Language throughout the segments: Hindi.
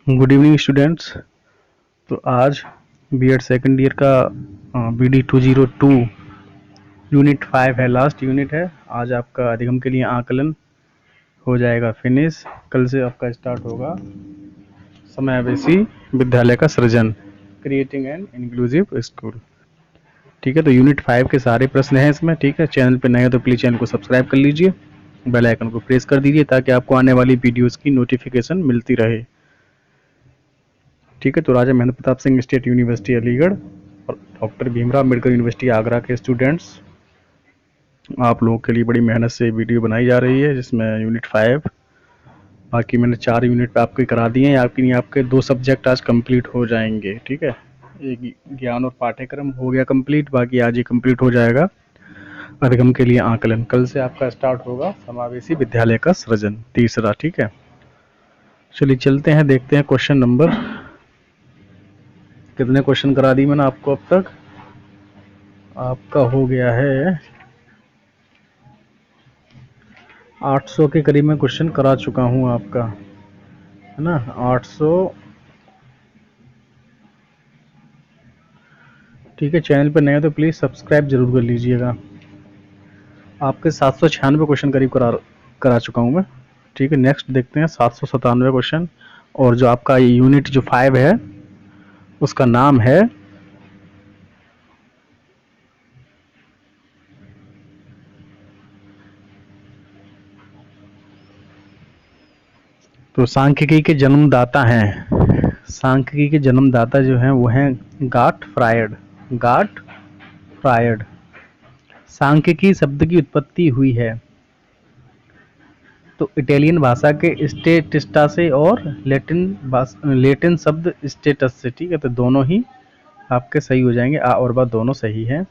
Good evening students. तो आज बीएड सेकेंड ईयर का BD 202 यूनिट 5 है, लास्ट यूनिट है। आज आपका अधिगम के लिए आकलन हो जाएगा फिनिश। कल से आपका स्टार्ट होगा समावेशी विद्यालय का सृजन, क्रिएटिंग एन इंक्लूसिव स्कूल। ठीक है, तो यूनिट 5 के सारे प्रश्न हैं इसमें। ठीक है, चैनल पे नए हो तो प्लीज़ चैनल को सब्सक्राइब कर लीजिए, बेल आइकन को प्रेस कर दीजिए ताकि आपको आने वाली वीडियोज़ की नोटिफिकेशन मिलती रहे। ठीक है, तो राजा महेंद्र प्रताप सिंह स्टेट यूनिवर्सिटी अलीगढ़ और डॉक्टर भीमराव अम्बेडकर यूनिवर्सिटी आगरा के स्टूडेंट्स, आप लोगों के लिए बड़ी मेहनत से वीडियो बनाई जा रही है, जिसमें यूनिट 5, बाकी मैंने 4 यूनिट पे आपके करा दिए हैं। आपके 2 सब्जेक्ट आज कंप्लीट हो जाएंगे। ठीक है, एक ज्ञान और पाठ्यक्रम हो गया कंप्लीट, बाकी आज ही कंप्लीट हो जाएगा अधिगम के लिए आकलन। कल से आपका स्टार्ट होगा समावेशी विद्यालय का सृजन, तीसरा। ठीक है, चलिए चलते हैं, देखते हैं क्वेश्चन नंबर कितने क्वेश्चन करा दी मैंने आपको अब तक। आपका हो गया है 800 के करीब में क्वेश्चन करा चुका हूँ आपका, है ना। 800। ठीक है, चैनल पर नए हो तो प्लीज़ सब्सक्राइब जरूर कर लीजिएगा। आपके 796 क्वेश्चन करीब करा चुका हूँ मैं। ठीक है, नेक्स्ट देखते हैं 797 क्वेश्चन। और जो आपका यूनिट जो 5 है उसका नाम है तो सांख्यिकी के जन्मदाता हैं। सांख्यिकी के जन्मदाता जो हैं वो हैं गाट फ्रायड। गाट फ्रायड। सांख्यिकी शब्द की उत्पत्ति हुई है तो इटालियन भाषा के स्टेटिस्टा से और लेटिन शब्द स्टेटस से। ठीक है, तो दोनों ही आपके सही हो जाएंगे, आ और बा दोनों सही हैं।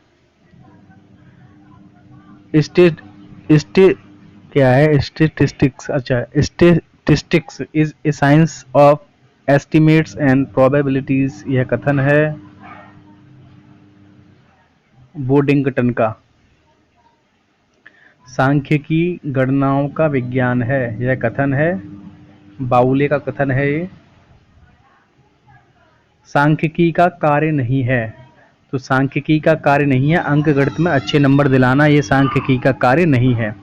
स्टेट स्टे क्या है? स्टेटिस्टिक्स। अच्छा, statistics is a science of estimates and probabilities, यह कथन है बोडिंगटन का। सांख्यिकी गणनाओं का विज्ञान है, यह कथन है बाउले का कथन है ये। सांख्यिकी का कार्य नहीं है, तो सांख्यिकी का कार्य नहीं है अंक गणित में अच्छे नंबर दिलाना, ये सांख्यिकी का कार्य नहीं है।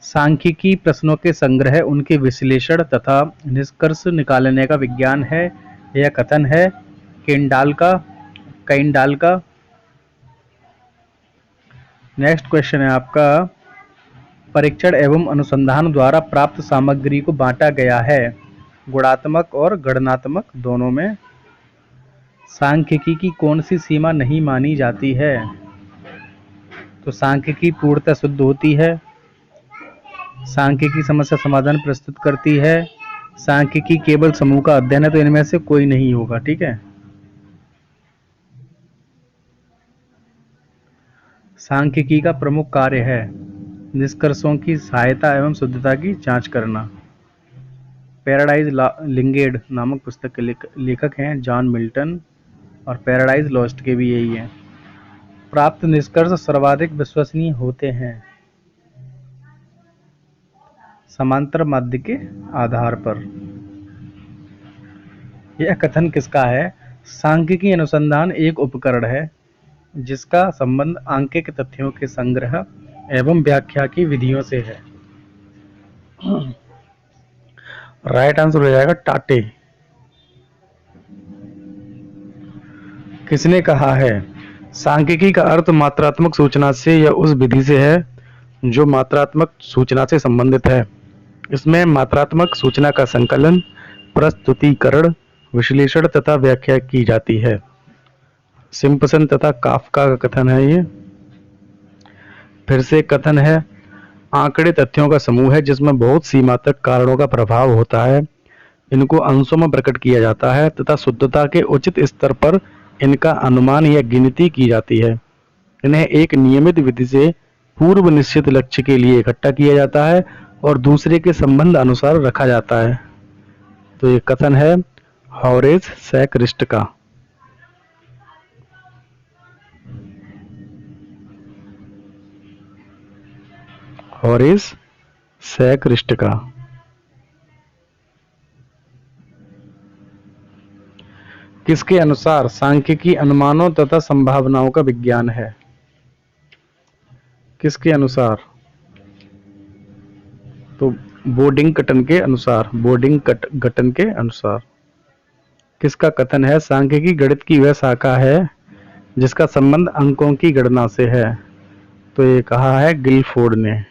सांख्यिकी प्रश्नों के संग्रह, उनके विश्लेषण तथा निष्कर्ष निकालने का विज्ञान है, यह कथन है केंडाल का। नेक्स्ट क्वेश्चन है आपका, परीक्षण एवं अनुसंधान द्वारा प्राप्त सामग्री को बांटा गया है गुणात्मक और गणनात्मक दोनों में। सांख्यिकी की कौन सी सीमा नहीं मानी जाती है? तो सांख्यिकी पूर्णतः शुद्ध होती है, सांख्यिकी समस्या समाधान प्रस्तुत करती है, सांख्यिकी केवल समूह का अध्ययन है, तो इनमें से कोई नहीं होगा। ठीक है, सांख्यिकी का प्रमुख कार्य है निष्कर्षों की सहायता एवं शुद्धता की जांच करना। पैराडाइज लिंगेड नामक पुस्तक के लेखक हैं जॉन मिल्टन, और पैराडाइज लॉस्ट के भी यही हैं। प्राप्त निष्कर्ष सर्वाधिक विश्वसनीय होते हैं समांतर माध्य के आधार पर। यह कथन किसका है? सांख्यिकी अनुसंधान एक उपकरण है जिसका संबंध आंकिक तथ्यों के संग्रह एवं व्याख्या की विधियों से है। राइट आंसर हो जाएगा टाटे। किसने कहा है? सांख्यिकी का अर्थ मात्रात्मक सूचना से या उस विधि से है जो मात्रात्मक सूचना से संबंधित है। इसमें मात्रात्मक सूचना का संकलन, प्रस्तुतीकरण, विश्लेषण तथा व्याख्या की जाती है। सिम्पसन तथा काफ्का का कथन है ये। फिर से कथन है, आंकड़े तथ्यों का समूह है जिसमें बहुत सीमा तक कारणों का प्रभाव होता है। इनको अंशों में प्रकट किया जाता है तथा शुद्धता के उचित स्तर पर इनका अनुमान या गिनती की जाती है। इन्हें एक नियमित विधि से पूर्व निश्चित लक्ष्य के लिए इकट्ठा किया जाता है और दूसरे के संबंध अनुसार रखा जाता है। तो ये कथन है हॉरेस सैकरिस्ट का। हॉरेस सैकरिस्ट का। किसके अनुसार सांख्यिकी अनुमानों तथा संभावनाओं का विज्ञान है? किसके अनुसार? तो बोर्डिंगटन के अनुसार, बोर्डिंगटन के अनुसार। किसका कथन है सांख्यिकी गणित की वह शाखा है जिसका संबंध अंकों की गणना से है? तो ये कहा है गिलफोर्ड ने।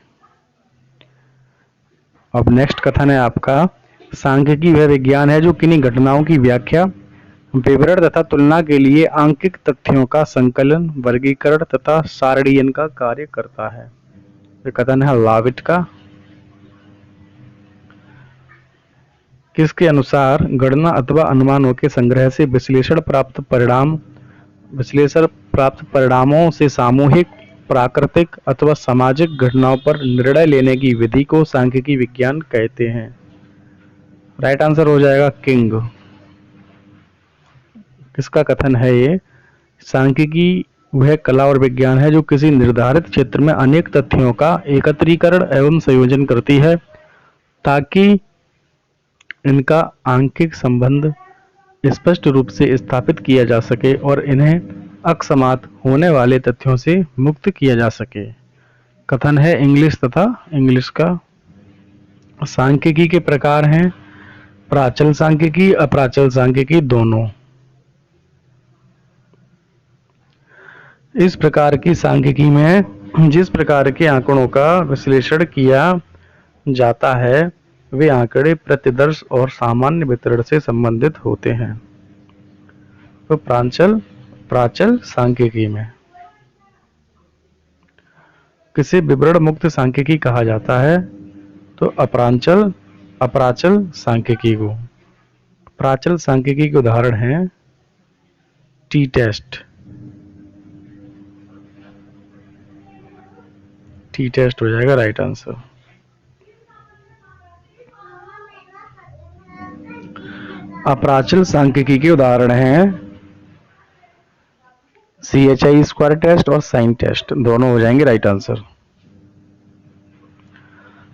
अब नेक्स्ट कथन है आपका, सांख्यिकी वह विज्ञान है जो किन्हीं घटनाओं की व्याख्या, विवरण तथा तुलना के लिए आंकिक तथ्यों का संकलन, वर्गीकरण तथा सारणीयन का कार्य करता है। ये कथन है लाविट का। किसके अनुसार गणना अथवा अनुमानों के संग्रह से विश्लेषण प्राप्त परिणामों से सामूहिक, प्राकृतिक अथवा सामाजिक घटनाओं पर निर्णय लेने की विधि को सांख्यिकी विज्ञान कहते हैं? राइट आंसर हो जाएगा किंग। किसका कथन है ये? सांख्यिकी वह कला और विज्ञान है जो किसी निर्धारित क्षेत्र में अनेक तथ्यों का एकत्रीकरण एवं संयोजन करती है ताकि इनका आंकिक संबंध स्पष्ट रूप से स्थापित किया जा सके और इन्हें अकस्मात होने वाले तथ्यों से मुक्त किया जा सके। कथन है इंग्लिश का। सांख्यिकी के प्रकार हैं प्राचल सांख्यिकी, अप्राचल सांख्यिकी दोनों। इस प्रकार की सांख्यिकी में जिस प्रकार के आंकड़ों का विश्लेषण किया जाता है वे आंकड़े प्रतिदर्श और सामान्य वितरण से संबंधित होते हैं। तो प्राचल सांख्यिकी में किसे विवरण मुक्त सांख्यिकी कहा जाता है? तो अपराचल सांख्यिकी को। प्राचल सांख्यिकी के उदाहरण हैं टी टेस्ट हो जाएगा राइट आंसर। अपराचल सांख्यिकी के उदाहरण हैं CHI स्क्वायर टेस्ट और साइन टेस्ट, दोनों हो जाएंगे राइट आंसर।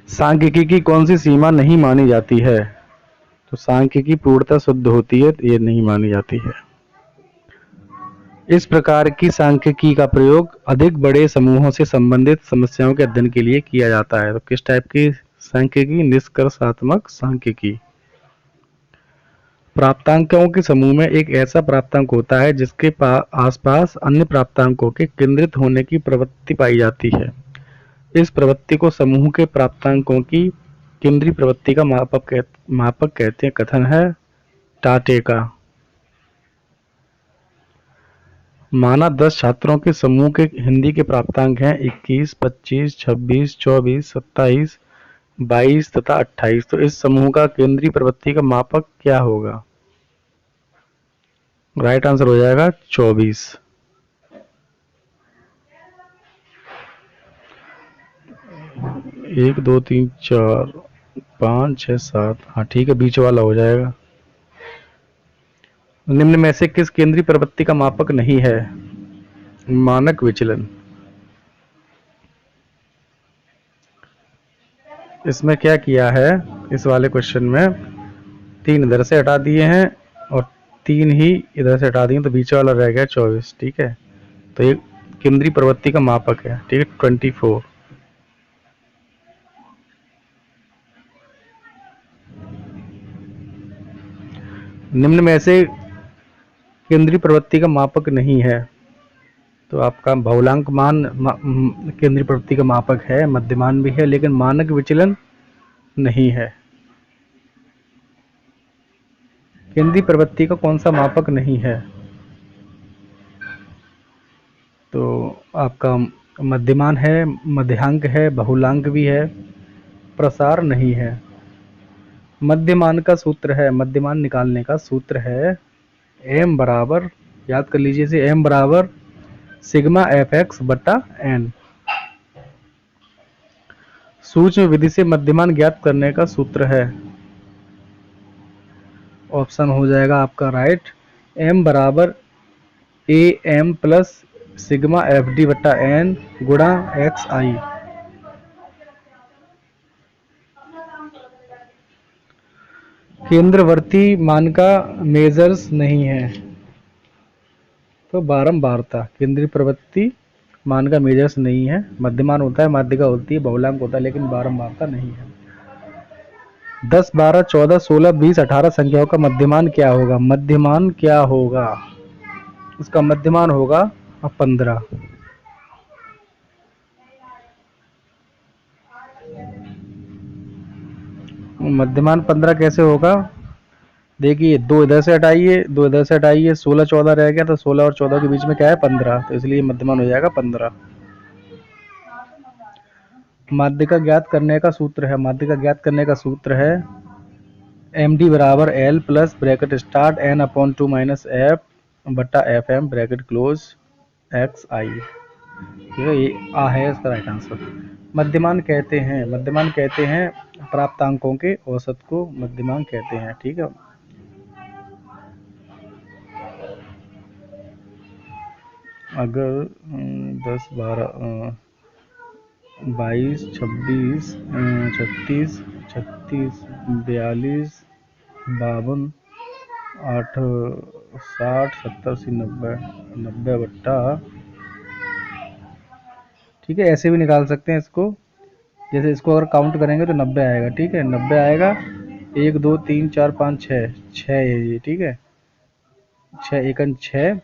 सांख्यिकी की कौन सी सीमा नहीं मानी जाती है? तो सांख्यिकी पूर्णतः शुद्ध होती है, ये नहीं मानी जाती है। इस प्रकार की सांख्यिकी का प्रयोग अधिक बड़े समूहों से संबंधित समस्याओं के अध्ययन के लिए किया जाता है। तो किस टाइप की सांख्यिकी? निष्कर्षात्मक सांख्यिकी। प्राप्तांकों के समूह में एक ऐसा प्राप्तांक होता है जिसके आसपास अन्य प्राप्तांकों के केंद्रित होने की प्रवृत्ति पाई जाती है। इस प्रवृत्ति को समूह के प्राप्तांकों की केंद्रीय प्रवृत्ति का मापक कहते हैं। कथन है टाटे का। माना 10 छात्रों के समूह के हिंदी के प्राप्तांक हैं 21, 25, 26, 24, 27, 22 तथा 28। तो इस समूह का केंद्रीय प्रवृत्ति का मापक क्या होगा? राइट आंसर हो जाएगा 24। एक 2 3 4 5 6 7, हाँ ठीक है, बीच वाला हो जाएगा। निम्न में से किस केंद्रीय प्रवृत्ति का मापक नहीं है? मानक विचलन। इसमें क्या किया है? इस वाले क्वेश्चन में 3 इधर से हटा दिए हैं और 3 ही इधर से हटा दिए, तो बीच वाला रह गया 24। ठीक है, तो ये केंद्रीय प्रवृत्ति का मापक है। ठीक है, 24। निम्न में से केंद्रीय प्रवृत्ति का मापक नहीं है, तो आपका बहुलांक मान केंद्रीय प्रवृत्ति का मापक है, मध्यमान भी है, लेकिन मानक विचलन नहीं है। केंद्रीय प्रवृत्ति का कौन सा मापक नहीं है? तो आपका मध्यमान है, मध्यांक है, बहुलांक भी है, प्रसार नहीं है। मध्यमान का सूत्र है, मध्यमान निकालने का सूत्र है m बराबर, याद कर लीजिए इसे, m बराबर सिग्मा fx बटा n। सूक्ष्म विधि से मध्यमान ज्ञात करने का सूत्र है, ऑप्शन हो जाएगा आपका राइट, m बराबर am प्लस सिग्मा fd बटा n गुणा xi। केंद्रवर्ती मान का मेजर्स नहीं है, तो बारंबारता केंद्रीय प्रवृत्ति मान का मेजर्स नहीं है। मध्यमान होता है, माध्यिका होती है, बहुलांक होता है, लेकिन बारंबारता नहीं है। 10, 12, 14, 16, 20, 18 संख्याओं का मध्यमान क्या होगा? मध्यमान क्या होगा? उसका मध्यमान होगा 15। मध्यमान 15 कैसे होगा? देखिए, 2 इधर से हटाइए, 2 इधर से हटाइए, 16 14 रह गया, तो 16 और 14 के बीच में क्या है? 15। तो इसलिए मध्यमान हो जाएगा 15। माध्यिका ज्ञात करने का सूत्र है, माध्यिका ज्ञात करने का सूत्र है md बराबर l plus bracket start n upon 2 minus F बटा F M bracket close X I. ठीक है, ये आ है इसका राइट आंसर। मध्यमान कहते हैं प्राप्तांकों के औसत को मध्यमान कहते हैं। ठीक है, अगर 10, 12, 22, 26, 36, 42, 52, 8, 60, 70, 80, 90, 90 बट्टा, ठीक है, ऐसे भी निकाल सकते हैं इसको। जैसे इसको अगर काउंट करेंगे तो 90 आएगा। ठीक है, 90 आएगा। 1 2 3 4 5 6 6 है ये। ठीक है, 6 एकन 6।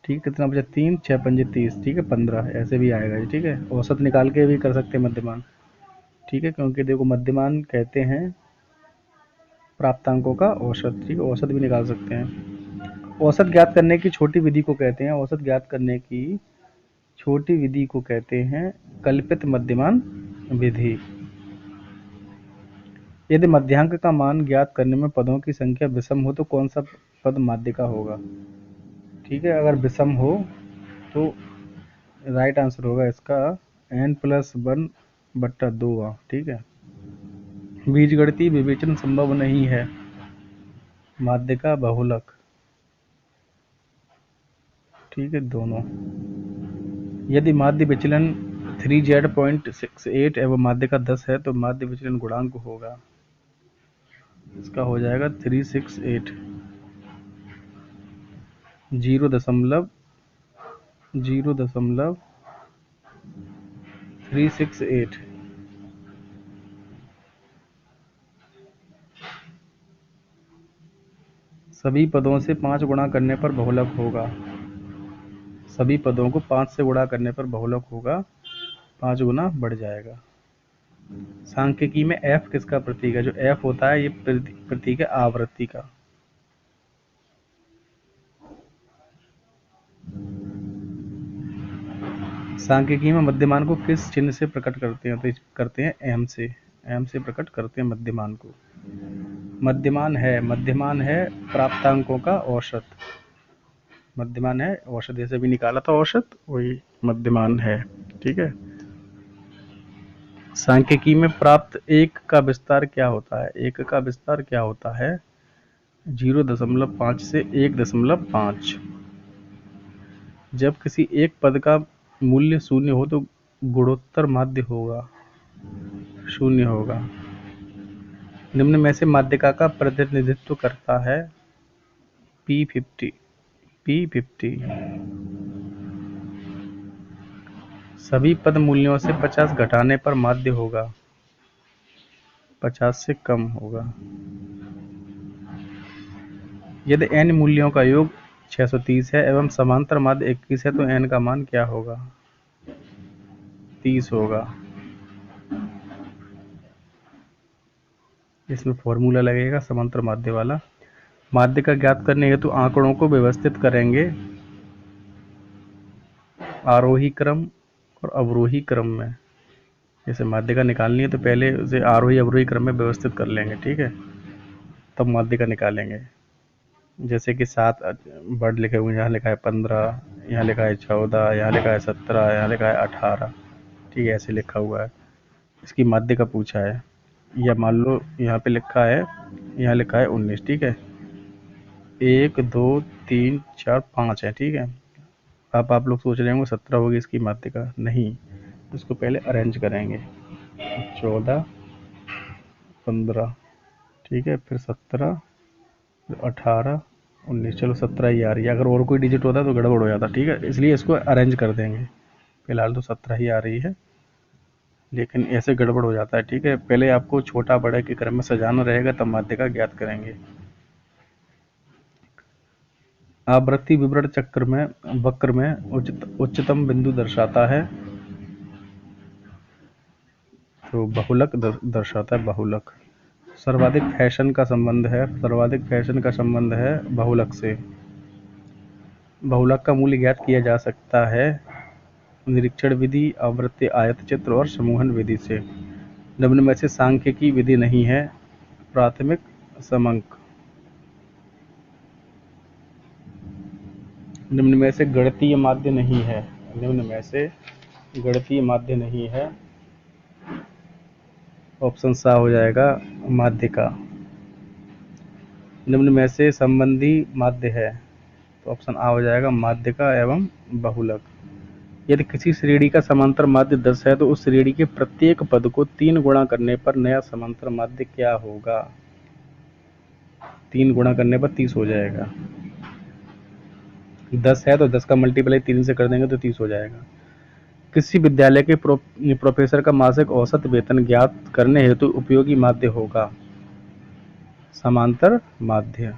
ठीक, कितना बचा? 3 6 पंजे 30। ठीक है, 15 ऐसे भी आएगा ये। ठीक है, औसत निकाल के भी कर सकते हैं मध्यमान। ठीक है, क्योंकि देखो मध्यमान कहते हैं प्राप्तांकों का औसत। ठीक है, औसत भी निकाल सकते हैं। औसत ज्ञात करने की छोटी विधि को कहते हैं, औसत ज्ञात करने की छोटी विधि को कहते हैं कल्पित मध्यमान विधि। यदि मध्यांक का मान ज्ञात करने में पदों की संख्या विषम हो तो कौन सा पद माध्यिका होगा? ठीक है, अगर विषम हो तो राइट आंसर होगा इसका n+1 बट्टा 2। ठीक है, बीजगणितीय विवेचन संभव नहीं है, माध्यिका बहुलक। ठीक है, दोनों। यदि माध्य विचलन 3z.68 एवं माध्यिका 10 है तो माध्य विचलन गुणांक होगा, इसका हो जाएगा 368। 0.368। सभी पदों से 5 गुणा करने पर बहुलक होगा, सभी पदों को 5 से गुणा करने पर बहुलक होगा, 5 गुना बढ़ जाएगा। सांख्यिकी में f किसका प्रतीक है? जो f होता है ये प्रतीक है आवृत्ति का। सांख्यिकी में मध्यमान को किस चिन्ह से प्रकट करते हैं? तो करते हैं m से, m से प्रकट करते हैं मध्यमान को। मध्यमान है प्राप्तांकों का औसत। मध्यमान है औसत, जैसे भी निकाला था औसत, वही मध्यमान है। ठीक है, सांख्यिकी में प्राप्त एक का विस्तार क्या होता है? एक का विस्तार क्या होता है? 0.5 से 1.5। जब किसी एक पद का मूल्य शून्य हो तो गुणोत्तर माध्य होगा, शून्य होगा। निम्न में से माध्यिका का प्रतिनिधित्व करता है P50। सभी पद मूल्यों से 50 घटाने पर माध्य होगा, 50 से कम होगा। यदि n मूल्यों का योग 630 है एवं समांतर माध्य 21 है तो n का मान क्या होगा? 30 होगा। इसमें फॉर्मूला लगेगा समांतर माध्य वाला। माध्यिका ज्ञात करने हेतु आंकड़ों को व्यवस्थित करेंगे आरोही क्रम और अवरोही क्रम में। जैसे माध्यिका निकालनी है तो पहले उसे आरोही अवरोही क्रम में व्यवस्थित कर लेंगे। ठीक है, तब माध्यिका निकालेंगे। जैसे कि 7 वर्ड लिखे हुए हैं, यहाँ लिखा है 15, यहाँ लिखा है 14, यहाँ लिखा है 17, यहाँ लिखा है 18। ठीक है, ऐसे लिखा हुआ है, इसकी माध्यिका पूछा है। या मान लो यहाँ पे लिखा है, यहाँ लिखा है 19। ठीक है, 1 2 3 4 5 है। ठीक है, अब आप लोग सोच रहे होंगे 17 होगी इसकी माध्यिका। नहीं, इसको पहले अरेंज करेंगे। 14 15, ठीक है, फिर 17, फिर 18 19, चलो 17 ही आ रही है। अगर और कोई डिजिट होता तो गड़बड़ हो जाता, ठीक है, इसलिए इसको अरेंज कर देंगे। फिलहाल तो 17 ही आ रही है, लेकिन ऐसे गड़बड़ हो जाता है, ठीक है। पहले आपको छोटा बड़े के क्रम में सजाना रहेगा, तब माध्यिका ज्ञात करेंगे। आवृत्ति विवरण चक्र में वक्र में उच्चतम बिंदु दर्शाता है, तो बहुलक दर्शाता है, बहुलक। सर्वाधिक फैशन का संबंध है, सर्वाधिक फैशन का संबंध है बहुलक से। बहुलक का मूल्य ज्ञात किया जा सकता है निरीक्षण विधि, आवृत्ति आयतचित्र और समूहन विधि से। निम्न में से सांख्यिकी विधि नहीं है। प्राथमिक समंक। निम्न में से गणितीय माध्य नहीं है। निम्न में से गणितीय माध्य नहीं है। ऑप्शन सा हो जाएगा माध्यिका। निम्न में से संबंधी माध्य है, तो ऑप्शन आ हो जाएगा माध्यिका एवं बहुलक। यदि किसी श्रेणी का समांतर माध्य 10 है तो उस श्रेणी के प्रत्येक पद को 3 गुणा करने पर नया समांतर माध्य क्या होगा? 3 गुणा करने पर 30 हो जाएगा। 10 है तो 10 का मल्टीप्लाई 3 से कर देंगे तो 30 हो जाएगा। किसी विद्यालय के प्रोफेसर का मासिक औसत वेतन ज्ञात करने हेतु उपयोगी माध्य होगा समांतर माध्य।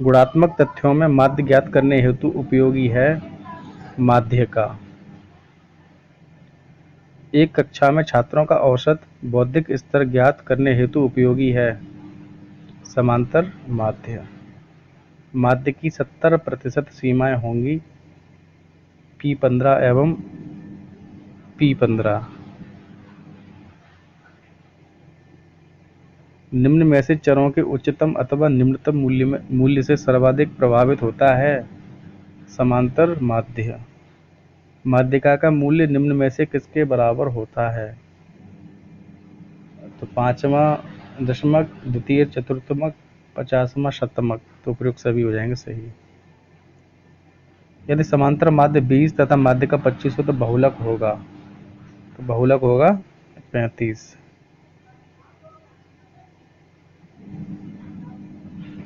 गुणात्मक तथ्यों में माध्य ज्ञात करने हेतु उपयोगी है माध्यिका। एक कक्षा में छात्रों का औसत बौद्धिक स्तर ज्ञात करने हेतु उपयोगी है समांतर माध्य। माध्य की 70% सीमाएं होंगी P15 एवं P15। निम्न में से चरों के उच्चतम अथवा निम्नतम मूल्य से सर्वाधिक प्रभावित होता है समांतर माध्य। माध्यिका का मूल्य निम्न में से किसके बराबर होता है? तो 5वां दशमक, द्वितीय चतुर्थमक, 50वां शतमक, तो प्रयुक्त सभी हो जाएंगे सही। यदि समांतर माध्य 20 तथा माध्यिका 25 हो तो बहुलक होगा, तो बहुलक होगा 35।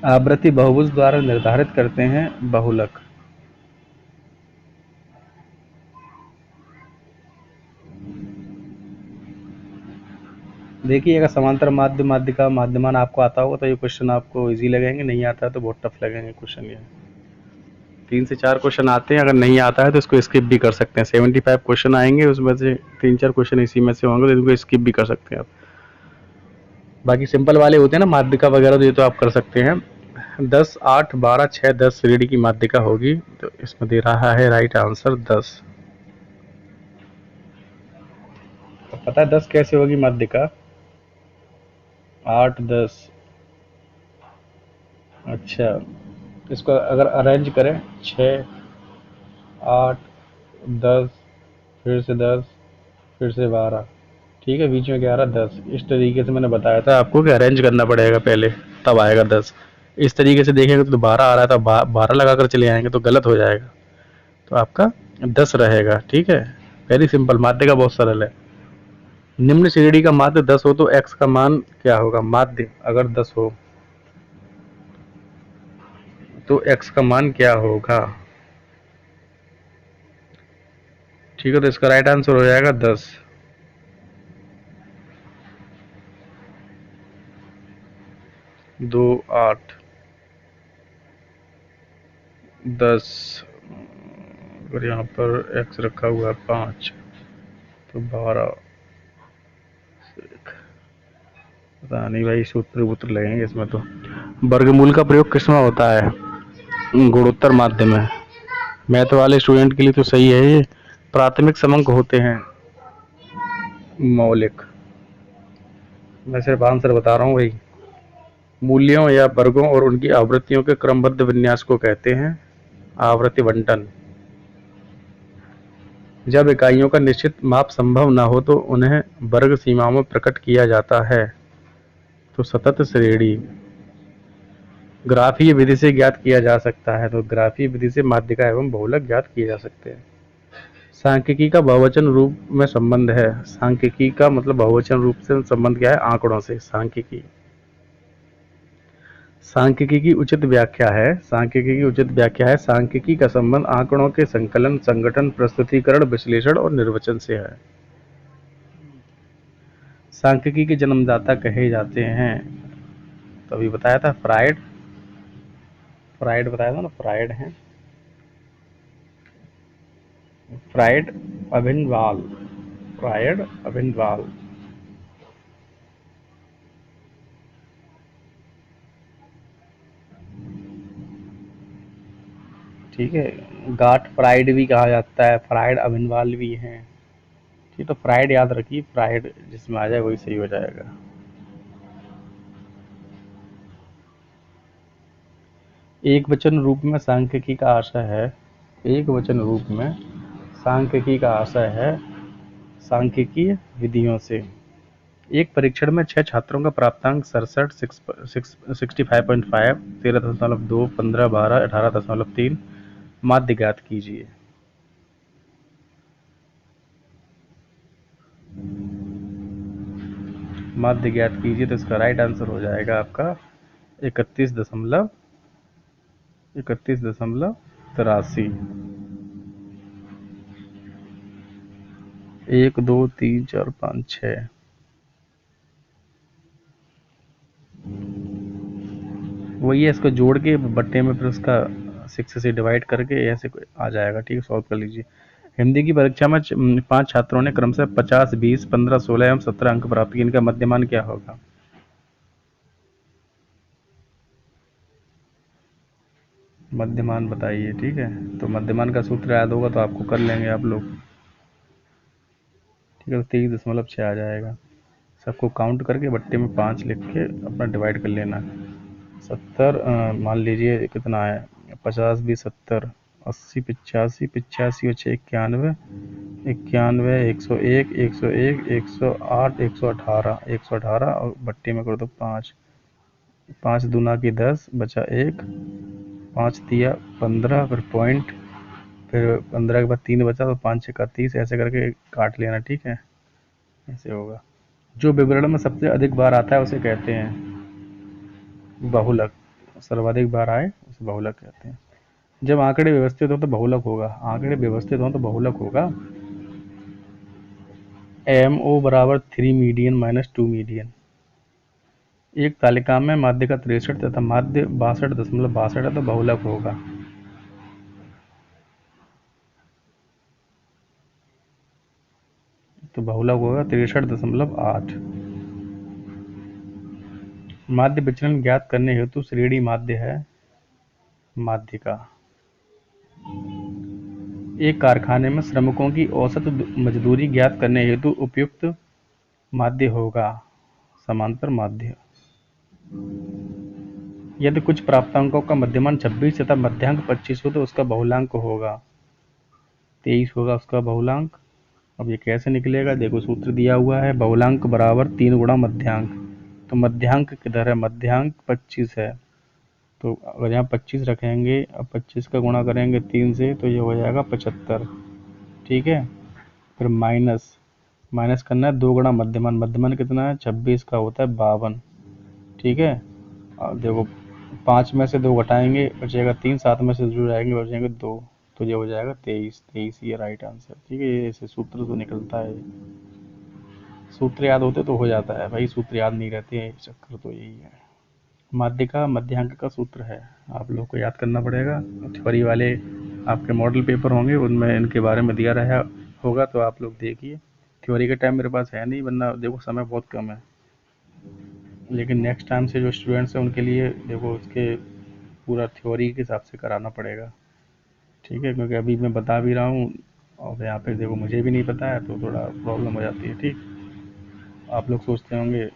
आवृत्ति बहुभुज द्वारा निर्धारित करते हैं बहुलक। देखिए, अगर समांतर माध्य माध्यिका माध्यमान आपको आता होगा तो ये क्वेश्चन आपको इजी लगेंगे, नहीं आता है तो बहुत टफ लगेंगे क्वेश्चन। ये 3 से 4 क्वेश्चन आते हैं, अगर नहीं आता है तो इसको स्किप भी कर सकते हैं। 75 क्वेश्चन आएंगे, उसमें से 3-4 क्वेश्चन इसी में से होंगे, तो इनको स्किप भी कर सकते हैं आप। बाकी सिंपल वाले होते हैं ना माध्यिका वगैरह, तो ये तो आप कर सकते हैं। 10, 8, 12, 6, 10 श्रेणी की माध्यिका होगी, तो इसमें दे रहा है राइट आंसर 10। तो पता है 10 कैसे होगी माध्यिका? 8, 10। अच्छा, इसको अगर अरेंज करें 6, 8, 10, फिर से 10, फिर से 12, ठीक है, बीच में 11, 10। इस तरीके से मैंने बताया था आपको कि अरेंज करना पड़ेगा पहले, तब आएगा 10। इस तरीके से देखेंगे तो 12 आ रहा था, 12 लगाकर चले आएंगे तो गलत हो जाएगा, तो आपका 10 रहेगा, ठीक है। वेरी सिंपल, माध्य का बहुत सरल है। निम्न श्रेणी का माध्य 10 हो तो x का मान क्या होगा? माध्य अगर 10 हो तो x का मान क्या होगा? ठीक है, तो इसका राइट आंसर हो जाएगा 10। 2, 8, 10, और यहाँ पर x रखा हुआ है 5, तो 12। पता नहीं भाई, सूत्र वूत्र लगेंगे इसमें तो। वर्गमूल का प्रयोग किसमें होता है? गुणोत्तर माध्य में। मैथ वाले स्टूडेंट के लिए तो सही है ये। प्राथमिक समंक होते हैं मौलिक। मैं सिर्फ आंसर बता रहा हूँ भाई। मूल्यों या वर्गों और उनकी आवृत्तियों के क्रमबद्ध विन्यास को कहते हैं आवृत्ति बंटन। जब इकाइयों का निश्चित माप संभव न हो तो उन्हें वर्ग सीमाओं में प्रकट किया जाता है, तो सतत श्रेणी। ग्राफीय विधि से ज्ञात किया जा सकता है, तो ग्राफीय विधि से माध्यिका एवं बहुलक ज्ञात किए जा सकते हैं। सांख्यिकी का बहुवचन रूप में संबंध है। सांख्यिकी का मतलब बहुवचन रूप से संबंध क्या है? आंकड़ों से। सांख्यिकी सांख्यिकी की उचित व्याख्या है सांख्यिकी का संबंध आंकड़ों के संकलन, संगठन, प्रस्तुतिकरण, विश्लेषण और निर्वचन से है। सांख्यिकी के जन्मदाता कहे जाते हैं, तो अभी बताया था फ्राइड, बताया था ना, फ्राइड हैं, फ्राइड अभिनवाल, फ्रायड अभिनवाल। ठीक है, गाट फ्राइड भी कहा जाता है, फ्राइड अभिनवाल भी हैं। ठीक, तो फ्राइड याद रखिए, फ्राइड जिसमें आ जाए वही सही हो जाएगा। एक वचन रूप में सांख्यिकी का आशय है, एक वचन रूप में सांख्यिकी का आशय है सांख्यिकीय विधियों से। एक परीक्षण में 6 छात्रों का प्राप्तांक 65.5, 13.2, 15, 12, 18.3, माध्य ज्ञात कीजिए। माध्य ज्ञात कीजिए, तो इसका राइट आंसर हो जाएगा आपका 31.83। 1, 2, 3, 4, 5, 6। वही है, इसको जोड़ के बट्टे में फिर उसका 6 से डिवाइड करके ऐसे आ जाएगा। ठीक है, सॉल्व कर लीजिए। हिंदी की परीक्षा में 5 छात्रों ने क्रमशः 50, 20, 15, 16 एवं 17 अंक प्राप्त किए। इनका मध्यमान क्या होगा? मध्यमान बताइए। ठीक है, तो मध्यमान का सूत्र याद होगा तो आपको कर लेंगे आप लोग। ठीक है, तो 23.6 आ जाएगा। सबको काउंट करके बट्टे में 5 लिख के अपना डिवाइड कर लेना। 70, मान लीजिए कितना है, 50, 20, 70, 80, 85, 85 और 6 91, 91, 101, 101, 108, 118, 118 और बट्टे में कर दो 5, 5 दूना की 10, बचा 1, 5 दिया 15, फिर पॉइंट, फिर 15 के बाद 3 बचा तो 5 छक्का 30, ऐसे करके काट लेना। ठीक है, ऐसे होगा। जो विवरण में सबसे अधिक बार आता है उसे कहते हैं बहुलक। सर्वाधिक बार आए उसे बहुलक कहते हैं। जब आंकड़े व्यवस्थित हो तो बहुलक होगा, आंकड़े व्यवस्थित हो तो बहुलक होगा। एम ओ बराबर 3 मीडियन माइनस 2 मीडियन। एक तालिका में माध्य का 63 तथा माध्य 62.62 है तो बहुलक होगा। तो बहुलक होगा 63.8। माध्य विचलन ज्ञात करने हेतु श्रेणी माध्य है माध्यिका। एक कारखाने में श्रमिकों की औसत मजदूरी ज्ञात करने हेतु उपयुक्त माध्य होगा समांतर माध्य। यदि कुछ प्राप्तांकों का मध्यमान 26 तथा मध्यांक 25 हो तो उसका बहुलांक होगा 23 होगा उसका बहुलांक। अब ये कैसे निकलेगा? देखो, सूत्र दिया हुआ है, बहुलांक बराबर 3 गुणा मध्यांक। तो मध्यांक किधर है? मध्यांक 25 है, तो अगर यहाँ 25 रखेंगे, अब 25 का गुणा करेंगे 3 से तो ये हो जाएगा 75। ठीक है, फिर माइनस, माइनस करना है 2 गुणा मध्यमान। मध्यमान कितना है? 26 का होता है 52। ठीक है, अब देखो 5 में से 2 घटाएंगे बचेगा 3, 7 में से 2 जाएंगे बचेंगे 2, तो ये हो जाएगा 23। 23 ये राइट आंसर। ठीक है, ये ऐसे सूत्र तो निकलता है, सूत्र याद होते तो हो जाता है भाई, सूत्र याद नहीं रहते हैं, चक्कर तो यही है। माध्यिका मध्यांक का सूत्र है, आप लोग को याद करना पड़ेगा। थ्योरी वाले आपके मॉडल पेपर होंगे उनमें इनके बारे में दिया रहा होगा तो आप लोग देखिए। थ्योरी का टाइम मेरे पास है नहीं, वरना देखो समय बहुत कम है, लेकिन नेक्स्ट टाइम से जो स्टूडेंट्स हैं उनके लिए देखो उसके पूरा थ्योरी के हिसाब से कराना पड़ेगा। ठीक है, क्योंकि अभी मैं बता भी रहा हूँ और यहाँ पे देखो मुझे भी नहीं पता है तो थोड़ा प्रॉब्लम हो जाती है। ठीक, आप लोग सोचते होंगे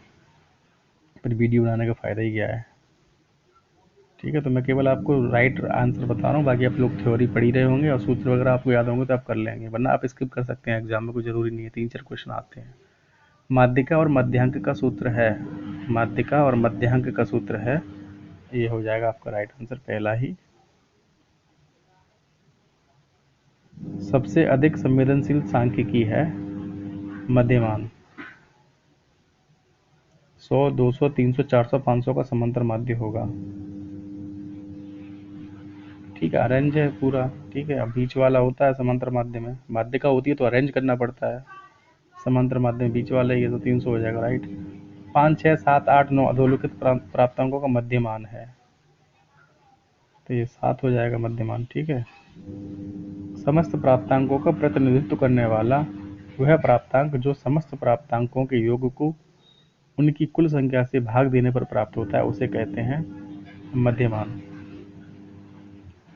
फिर वीडियो बनाने का फ़ायदा ही क्या है। ठीक है, तो मैं केवल आपको राइट आंसर बता रहा हूँ, बाकी आप लोग थ्योरी पढ़ ही रहे होंगे और सूत्र वगैरह आपको याद होंगे तो आप कर लेंगे, वरना आप स्किप कर सकते हैं, एग्जाम में कोई ज़रूरी नहीं है, 3-4 क्वेश्चन आते हैं। माध्यिका और मध्यांक का सूत्र है, माध्यिका और मध्यांक का सूत्र है, ये हो जाएगा आपका राइट आंसर पहला ही। सबसे अधिक संवेदनशील सांख्यिकी है मध्यमान। 100, 200, 300, 400, 500 का समांतर माध्य होगा। ठीक है, अरेंज है पूरा। ठीक है, अब बीच वाला होता है समांतर माध्य में, माध्यिका होती है तो अरेंज करना पड़ता है। समांतर माध्य में बीच वाला ही है तो 300 हो जाएगा, राइट। 5, 6, 7, 8, 9 अधोलिखित प्राप्तांकों का मध्यमान है, तो ये 7 हो जाएगा मध्यमान। ठीक है, समस्त प्राप्तांकों का प्रतिनिधित्व करने वाला वह प्राप्तांक जो समस्त प्राप्तांकों के योग को उनकी कुल संख्या से भाग देने पर प्राप्त होता है उसे कहते हैं मध्यमान।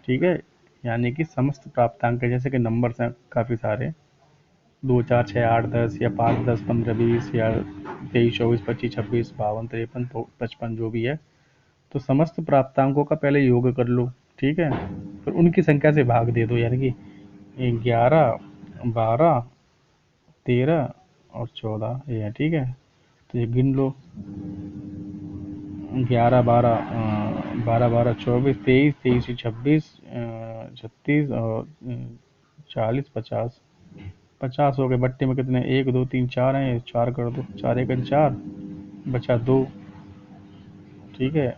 ठीक है, यानी कि समस्त प्राप्तांक जैसे कि नंबर्स हैं काफ़ी सारे, 2, 4, 6, 8, 10 या 5, 10, 15, 20 या 23, 24, 25, 26, 52, 53, 55 जो भी है, तो समस्त प्राप्तांकों का पहले योग कर लो। ठीक है, फिर उनकी संख्या से भाग दे दो, यानी कि 11, 12, 13 और 14 ये है। ठीक है, तो ये गिन लो, 11, 12, 12, 12, 24, 23, 23, 26, 36 और 40, 50, 50 हो गए। बट्टे में कितने, 1, 2, 3, 4 हैं, 4 कर दो, 4 1 4, बचा 2। ठीक है,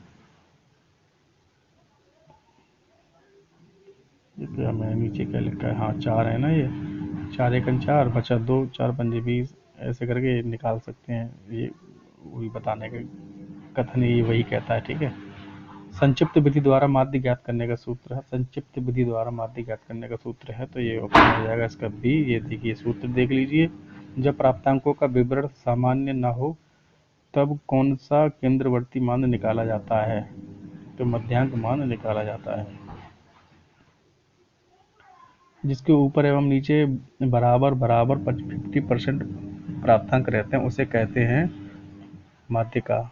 ये क्या मैंने नीचे क्या लिखा है, हाँ 4 है ना ये, 4 1 4, बचा 2, 4 पंजे 20, ऐसे करके निकाल सकते हैं। ये वही बताने का कथन ये वही कहता है। ठीक है, संक्षिप्त विधि द्वारा माध्य ज्ञात करने का सूत्र है, संक्षिप्त विधि द्वारा माध्य ज्ञात करने का सूत्र है, तो ये ऑप्शन हो जाएगा इसका बी। ये देखिए सूत्र देख लीजिए, जब प्राप्तांकों का विवरण सामान्य न हो तब कौन सा केंद्रवर्ती मान निकाला जाता है, तो मध्यांक मान निकाला जाता है। जिसके ऊपर एवं नीचे बराबर बराबर 50% प्राप्तांक रहते हैं उसे कहते हैं माध्यिका।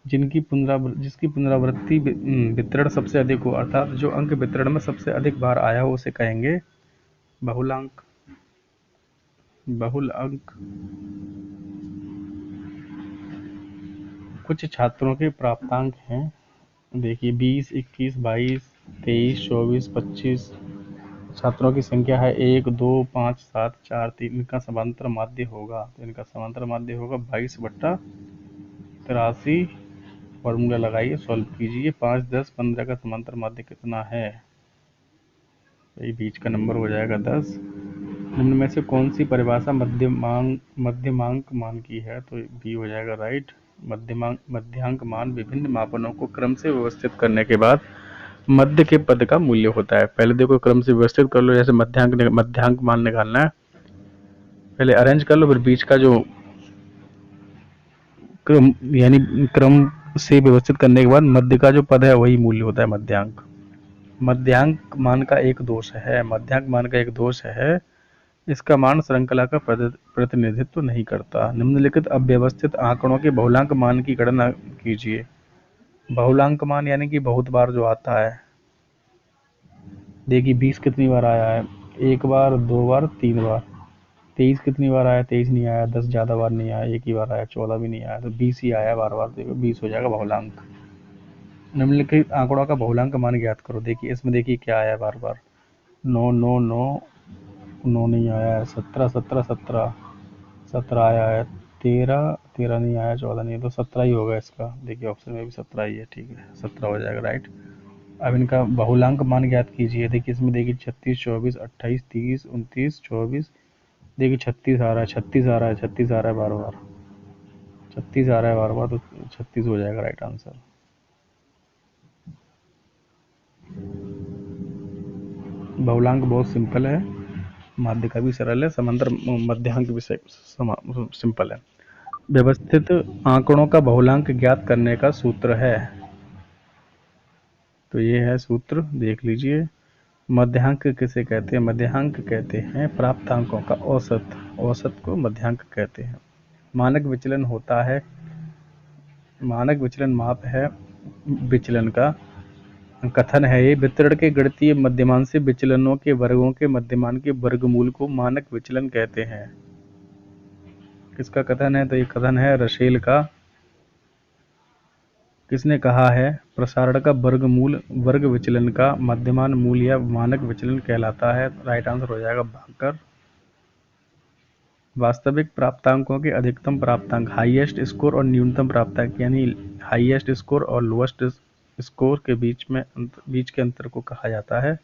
जिसकी पुनरावृत्ति वितरण सबसे अधिक हो, अर्थात जो अंक वितरण में सबसे अधिक बार आया हो उसे कहेंगे बहुलांक। बहुल अंक। कुछ छात्रों के प्राप्तांक हैं, देखिए 20, 21, 22, 23, 24, 25 छात्रों की संख्या है 1, 2, 5, 7, 4, 3। इनका समांतर माध्य होगा, तो इनका समांतर माध्य होगा 22/83। फॉर्मूला लगाइए, सॉल्व कीजिए। 5, 10, 15 का समांतर माध्य कितना है, यही बीच का नंबर हो जाएगा 10। निम्न में से कौन सी परिभाषा मध्यमांक मान की है, तो बी हो जाएगा, राइट। मध्यांक मान विभिन्न मापनों को क्रम से व्यवस्थित करने के बाद मध्य के पद का मूल्य होता है। पहले देखो क्रम से व्यवस्थित कर लो, जैसे मध्यांक मान निकालना है, पहले अरेंज कर लो, फिर बीच का जो क्रम यानी क्रम से व्यवस्थित करने के बाद मध्य का जो पद है वही मूल्य होता है मध्यांक। मध्यांक मान का एक दोष है, इसका मान श्रृंखला का प्रतिनिधित्व नहीं करता। निम्नलिखित अव्यवस्थित आंकड़ों के बहुलांक मान की गणना कीजिए। बहुलांक मान यानी कि बहुत बार जो आता है, देखिए 20 कितनी बार आया है, 1 बार, 2 बार, 3 बार। 23 कितनी बार आया, 23 नहीं आया। 10 ज़्यादा बार नहीं आया, 1 ही बार आया। 14 भी नहीं आया, तो 20 ही आया बार बार, देखो 20 हो जाएगा बहुलांक। निम्नलिखित आंकड़ों का बहुलांक मान ज्ञात करो। देखिए इसमें देखिए क्या आया बार बार, 9 9 9, 9 नहीं आया है। 17 17 17, 17 आया है। 13 13 नहीं आया। 14 नहीं, तो 17 ही होगा इसका। देखिए ऑप्शन में भी 17 ही है। ठीक है, 17 हो जाएगा, राइट। अब इनका बहुलांक मान ज्ञात कीजिए। देखिए इसमें देखिए 36, 24, 28, 30, 29, 24, देखिए 36 आ रहा है, 36 आ रहा है, 36 आ रहा है बार बार, 36 आ रहा है बार बार, तो 36 हो जाएगा राइट आंसर। बहुलांक बहुत सिंपल है, माध्य का भी सरल है, समांतर मध्यांक भी सिंपल है। व्यवस्थित आंकड़ों का बहुलांक ज्ञात करने का सूत्र है, तो ये है सूत्र, देख लीजिए। मध्यांक किसे कहते हैं, मध्यांक कहते हैं प्राप्तांकों का औसत, औसत को मध्यांक कहते हैं। मानक विचलन होता है, मानक विचलन माप है विचलन का कथन है। ये वितरण के गणितीय मध्यमान से विचलनों के वर्गों के मध्यमान के वर्गमूल को मानक विचलन कहते हैं। किसका कथन है, तो ये कथन है रसेल का। किसने कहा है, प्रसारण का वर्गमूल वर्ग विचलन का मध्यमान मूल या मानक विचलन कहलाता है। राइट आंसर हो जाएगा भाकर। वास्तविक प्राप्तांकों के अधिकतम प्राप्तांक हाईएस्ट स्कोर और न्यूनतम प्राप्तांक यानी हाईएस्ट स्कोर और लोएस्ट स्कोर के बीच के अंतर को कहा जाता है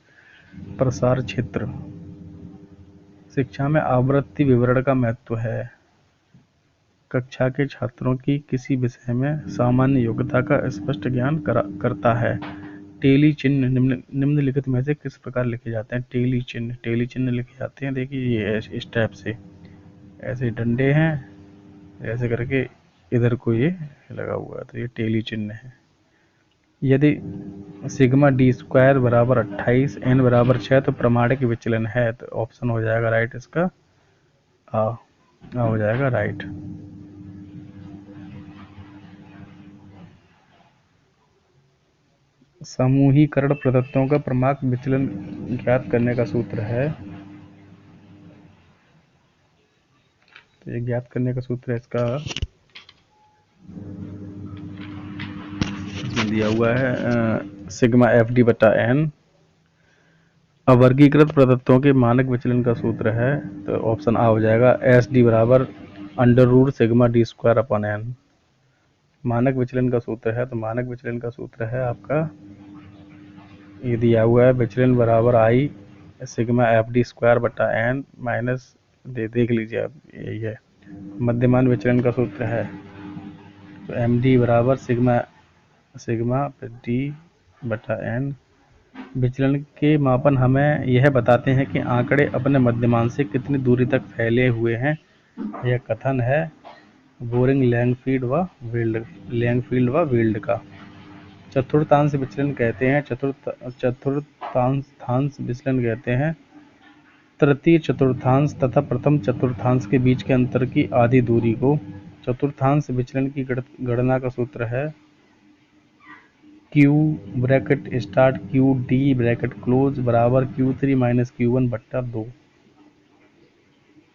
प्रसार क्षेत्र। शिक्षा में आवृत्ति विवरण का महत्व है। कक्षा के छात्रों की किसी विषय में सामान्य योग्यता का स्पष्ट ज्ञान करता है। टेली चिन्ह निम्नलिखित में से किस प्रकार लिखे जाते हैं? टेली चिन्ह लिखे जाते हैं, देखिए ये इस टाइप से, ऐसे डंडे हैं, ऐसे करके इधर को ये लगा हुआ है, तो ये टेली चिन्ह है। यदि सिग्मा डी स्क्वायर बराबर 28 n बराबर 6 तो प्रमाणिक विचलन है, तो ऑप्शन हो जाएगा राइट इसका आ हो जाएगा राइट। समूहीकरण प्रदत्तों का प्रमाक विचलन ज्ञात करने का सूत्र है, तो ये ज्ञात करने का सूत्र है इसका, इसमें दिया हुआ है सिग्मा एफ डी बटा एन। अवर्गीकृत प्रदत्तों के मानक विचलन का सूत्र है, तो ऑप्शन आ हो जाएगा एस डी बराबर under root sigma D square upon N. मानक विचलन का सूत्र है, तो मानक विचलन का सूत्र है आपका, ये दिया हुआ है, विचलन बराबर आई सिग्मा एफ डी स्क्वायर बटा एन माइनस, देख लीजिए आप, यही है। मध्यमान विचलन का सूत्र है, तो एम डी बराबर सिग्मा डी बटा एन। विचलन के मापन हमें यह बताते हैं कि आंकड़े अपने मध्यमान से कितनी दूरी तक फैले हुए हैं। यह कथन है बोरिंग लैंगफील्ड व वील्ड का। चतुर्थांश विचलन कहते हैं, चतुर्थांश विचलन कहते हैं तृतीय चतुर्थांश तथा प्रथम चतुर्थांश के बीच के अंतर की आधी दूरी को। चतुर्थांश विचलन की गणना का सूत्र है Q bracket start Q D bracket close बराबर Q3 माइनस Q1 बट्टा 2।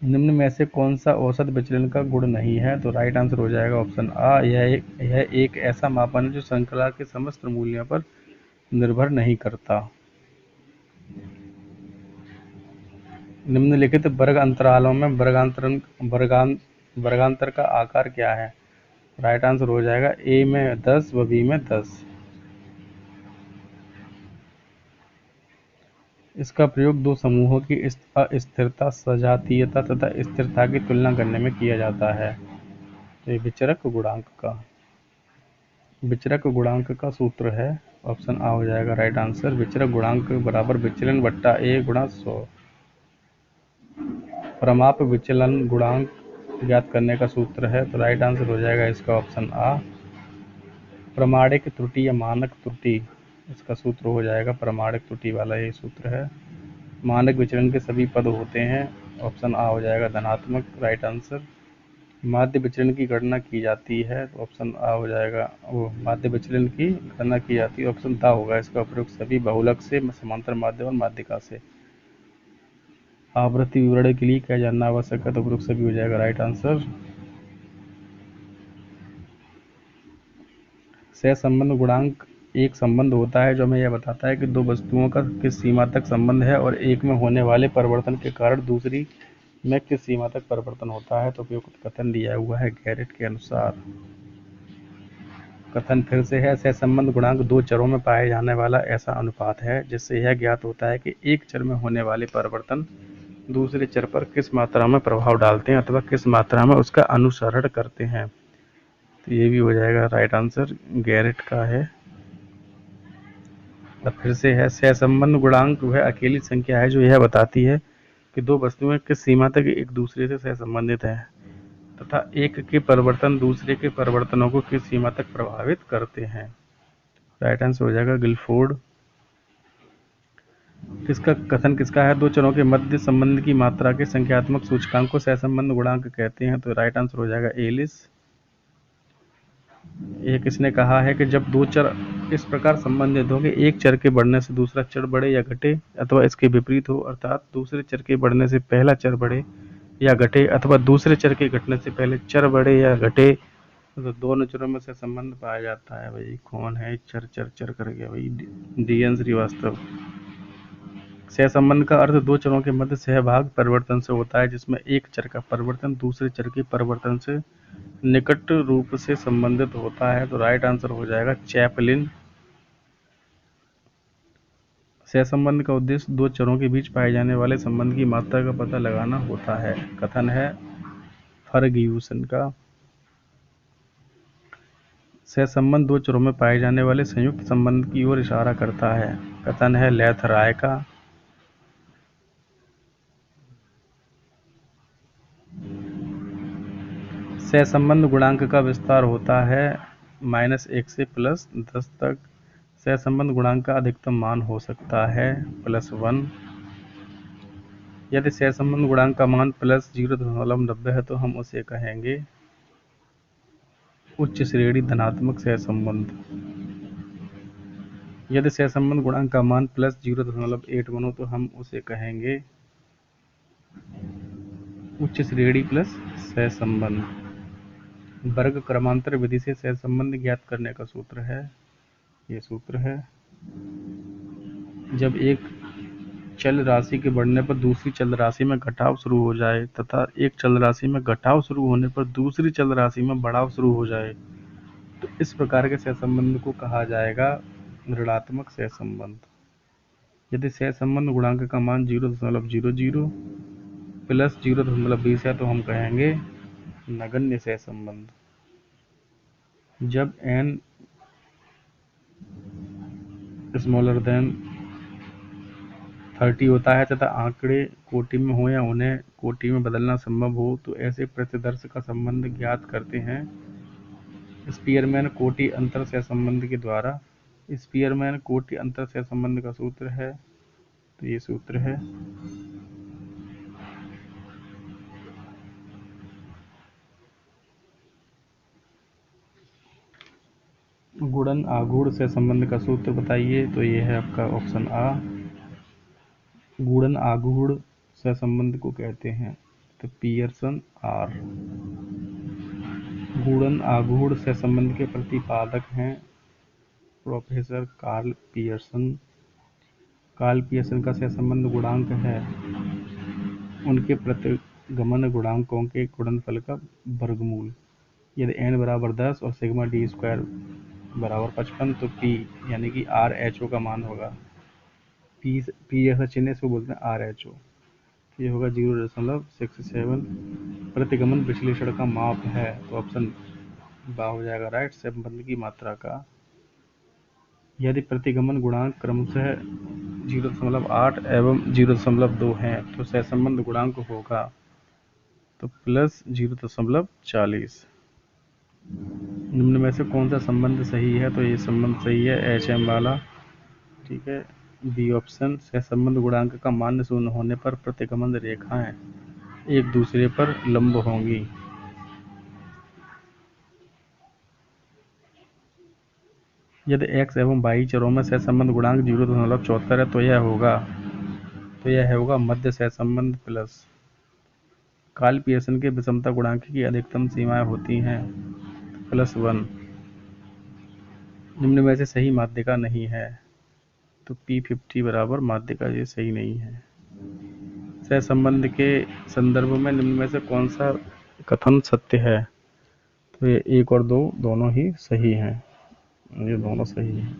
निम्न में से कौन सा औसत विचलन का गुण नहीं है? तो राइट आंसर हो जाएगा ऑप्शन आ, यह एक ऐसा मापन है जो श्रृंखला के समस्त मूल्यों पर निर्भर नहीं करता। निम्नलिखित वर्ग अंतरालों में वर्गांतर का आकार क्या है? राइट आंसर हो जाएगा ए में 10 व बी में 10। इसका प्रयोग दो समूहों की अस्थिरता, सजातीयता तथा स्थिरता की तुलना करने में किया जाता है। तो ये विचरक गुणांक का सूत्र है, ऑप्शन आ हो जाएगा राइट आंसर। विचरक गुणांक बराबर विचलन बट्टा ए गुणा 100। प्रमाप विचलन गुणांक ज्ञात करने का सूत्र है, तो राइट आंसर हो जाएगा इसका ऑप्शन आ। प्रमाणिक त्रुटि या मानक त्रुटि, इसका सूत्र हो जाएगा प्रमाणिक त्रुटि वाला ये सूत्र है। मानक विचलन के सभी पद होते हैं, ऑप्शन आ हो जाएगा धनात्मक, राइट आंसर। माध्य विचलन की गणना की जाती है, तो ऑप्शन आ हो जाएगा, वो माध्य विचलन की गणना की जाती है, ऑप्शन दा होगा इसका प्रयोग सभी बहुलक से, समांतर माध्यम और माध्यिका से। आवृत्ति विवरण के लिए क्या जानना आवश्यक है? तो प्रयोग सभी हो जाएगा राइट आंसर। सहसंबंध गुणांक एक संबंध होता है जो हमें यह बताता है कि दो वस्तुओं का किस सीमा तक संबंध है और एक में होने वाले परिवर्तन के कारण दूसरी में किस सीमा तक परिवर्तन होता है। तो उपयुक्त कथन दिया हुआ है गैरेट के अनुसार। कथन फिर से है, सहसंबंध गुणांक दो चरों में पाए जाने वाला ऐसा अनुपात है जिससे यह ज्ञात होता है कि एक चर में होने वाले परिवर्तन दूसरे चर पर किस मात्रा में प्रभाव डालते हैं अथवा किस मात्रा में उसका अनुसरण करते हैं। तो ये भी हो जाएगा राइट आंसर, गैरेट का है। तो फिर से है, सहसंबंध गुणांक वह अकेली संख्या है जो यह बताती है कि दो वस्तुएं किस सीमा तक एक दूसरे से सहसंबंधित हैं तथा एक के परिवर्तन दूसरे के परिवर्तनों को किस सीमा तक प्रभावित करते हैं। राइट आंसर हो जाएगा गिलफोर्ड। कथन किसका है? दो चरों के मध्य संबंध की मात्रा के संख्यात्मक सूचकांक को सहसंबंध गुणांक कहते हैं। तो राइट आंसर हो जाएगा एलिस। ये किसने कहा है कि जब दो चर इस प्रकार संबंधित हो कि एक चर के बढ़ने से दूसरा चर बढ़े या घटे अथवा इसके विपरीत हो, अर्थात दूसरे चर के बढ़ने से पहला चर बढ़े या घटे अथवा दूसरे चर के घटने से पहले चर बढ़े या घटे, तो दोनों चरों में से संबंध पाया जाता है। भाई कौन है चर चर चर कर गया? भाई डीएन श्रीवास्तव। सहसंबंध का अर्थ दो चरों के मध्य सहभाग परिवर्तन से होता है, जिसमें एक चर का परिवर्तन दूसरे चर के परिवर्तन से निकट रूप से संबंधित होता है। तो राइट आंसर हो जाएगा चैपलिन। सहसंबंध का उद्देश्य दो चरों के बीच पाए जाने वाले संबंध की मात्रा का पता लगाना होता है। कथन है फर्ग्यूसन का। सहसंबंध दो चरों में पाए जाने वाले संयुक्त संबंध की ओर इशारा करता है। कथन है लेथ-राय का। सहसंबंध गुणांक का विस्तार होता है -1 से +10 तक। सहसंबंध गुणांक का अधिकतम मान हो सकता है +1। यदि सहसंबंध गुणांक का मान +0.90 है तो हम उसे कहेंगे उच्च श्रेणी धनात्मक सहसंबंध। यदि सहसंबंध गुणांक का मान +0.81 हो तो हम उसे कहेंगे उच्च श्रेणी प्लस सहसंबंध। वर्ग क्रमांतर विधि से सहसंबंध ज्ञात करने का सूत्र है, ये सूत्र है जब एक चल राशि के बढ़ने पर दूसरी चल राशि में घटाव शुरू हो जाए तथा एक चल राशि में घटाव शुरू होने पर दूसरी चल राशि में बढ़ाव शुरू हो जाए तो इस प्रकार के सहसंबंध को कहा जाएगा ऋणात्मक सहसंबंध। यदि सहसंबंध गुणांक का मान 0.00 प्लस 0.20 है तो हम कहेंगे नगण्य सहसंबंध। जब n स्मॉलर देन 30 होता है तथा आंकड़े कोटि में हो या उन्हें कोटि में बदलना संभव हो तो ऐसे प्रतिदर्श का संबंध ज्ञात करते हैं स्पीयरमैन कोटि अंतर सहसंबंध के द्वारा। स्पीयरमैन कोटि अंतर सहसंबंध का सूत्र है, तो ये सूत्र है गुणन आघूर्ण सहसंबंध का सूत्र बताइए, तो ये है आपका ऑप्शन आ। गुणन आघूर्ण सहसंबंध को कहते हैं तो पियर्सन आर। गुणन आघूर्ण सहसंबंध के प्रतिपादक हैं professor Karl Pearson. Karl Pearson का सहसंबंध गुणांक है उनके प्रतिगमन गुणांकों के गुणनफल का वर्गमूल। यदि n बराबर 10 और सिग्मा डी स्क्वायर बराबर 55 तो p यानी कि RH का मान होगा। p ऐसा चिन्ह इसको बोलते हैं RH। ये होगा 0.67। प्रतिगमन विश्लेषण का माप है तो ऑप्शन बा हो जाएगा राइट, सहसंबंध की मात्रा का। यदि प्रतिगमन गुणांक क्रमशः 0.8 एवं 0.2 हैं तो सहसंबंध गुणांक होगा तो +0.40। निम्न में से कौन सा संबंध सही है, तो ये संबंध सही है HM वाला, ठीक है। बी ऑप्शन, सहसंबंध गुणांक का मान शून्य होने पर प्रतिगमन रेखाएं एक दूसरे पर लंब होंगी। यदि x एवं y चरों में सहसंबंध गुणांक 0.74 है तो यह होगा मध्य सहसंबंध प्लस। कार्ल पियर्सन के विषमता गुणांक की अधिकतम सीमाएं होती हैं +1। निम्न में से सही माध्यिका नहीं है तो P50 बराबर माध्यिका, ये सही नहीं है। सहसंबंध के संदर्भ में निम्न में से कौन सा कथन सत्य है, तो ये 1 और 2 दोनों ही सही हैं, ये दोनों सही हैं।